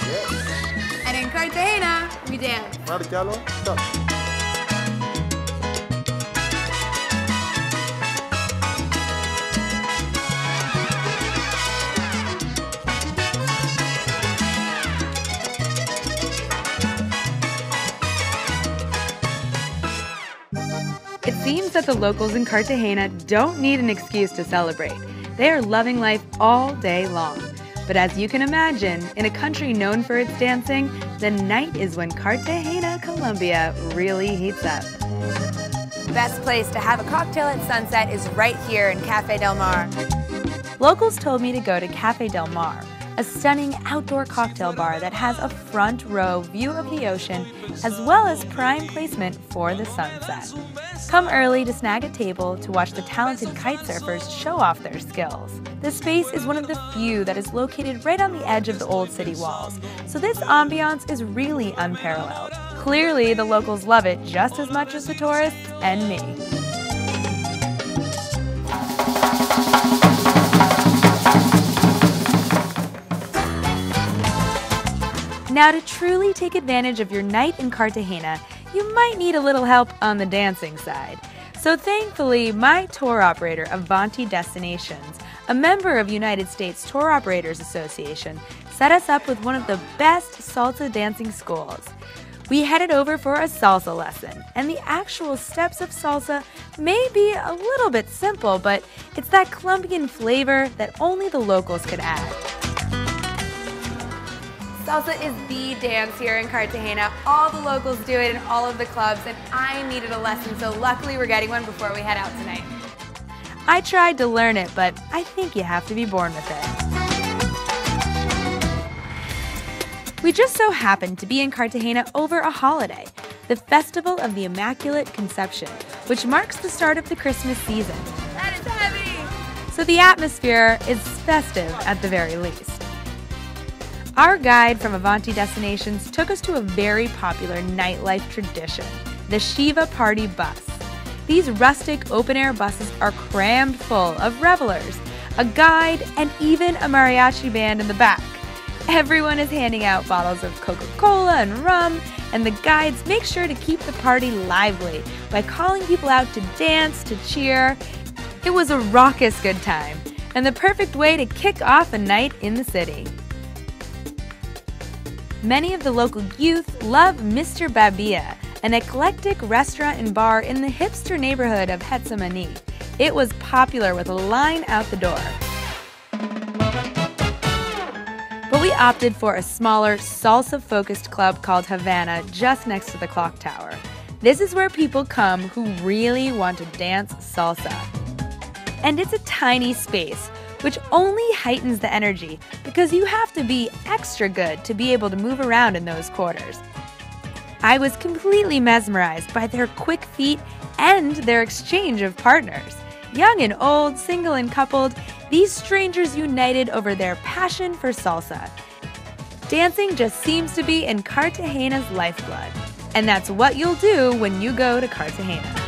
Yes. And in Cartagena, we dance. Márcalo. Stop. It seems that the locals in Cartagena don't need an excuse to celebrate. They are loving life all day long. But as you can imagine, in a country known for its dancing, the night is when Cartagena, Colombia really heats up. The best place to have a cocktail at sunset is right here in Café Del Mar. Locals told me to go to Café Del Mar, a stunning outdoor cocktail bar that has a front row view of the ocean as well as prime placement for the sunset. Come early to snag a table to watch the talented kite surfers show off their skills. This space is one of the few that is located right on the edge of the old city walls, so this ambiance is really unparalleled. Clearly, the locals love it just as much as the tourists and me. Now, to truly take advantage of your night in Cartagena, you might need a little help on the dancing side. So thankfully, my tour operator, Avanti Destinations, a member of United States Tour Operators Association, set us up with one of the best salsa dancing schools. We headed over for a salsa lesson, and the actual steps of salsa may be a little bit simple, but it's that Colombian flavor that only the locals could add. Salsa is the dance here in Cartagena. All the locals do it in all of the clubs, and I needed a lesson, so luckily we're getting one before we head out tonight. I tried to learn it, but I think you have to be born with it. We just so happened to be in Cartagena over a holiday, the Festival of the Immaculate Conception, which marks the start of the Christmas season. That is heavy! So the atmosphere is festive at the very least. Our guide from Avanti Destinations took us to a very popular nightlife tradition, the Shiva Party Bus. These rustic open-air buses are crammed full of revelers, a guide, and even a mariachi band in the back. Everyone is handing out bottles of Coca-Cola and rum, and the guides make sure to keep the party lively by calling people out to dance, to cheer. It was a raucous good time, and the perfect way to kick off a night in the city. Many of the local youth love Mr. Babia, an eclectic restaurant and bar in the hipster neighborhood of Getsemani. It was popular with a line out the door. But we opted for a smaller, salsa-focused club called Havana just next to the clock tower. This is where people come who really want to dance salsa. And it's a tiny space, which only heightens the energy because you have to be extra good to be able to move around in those quarters. I was completely mesmerized by their quick feet and their exchange of partners. Young and old, single and coupled, these strangers united over their passion for salsa. Dancing just seems to be in Cartagena's lifeblood. And that's what you'll do when you go to Cartagena.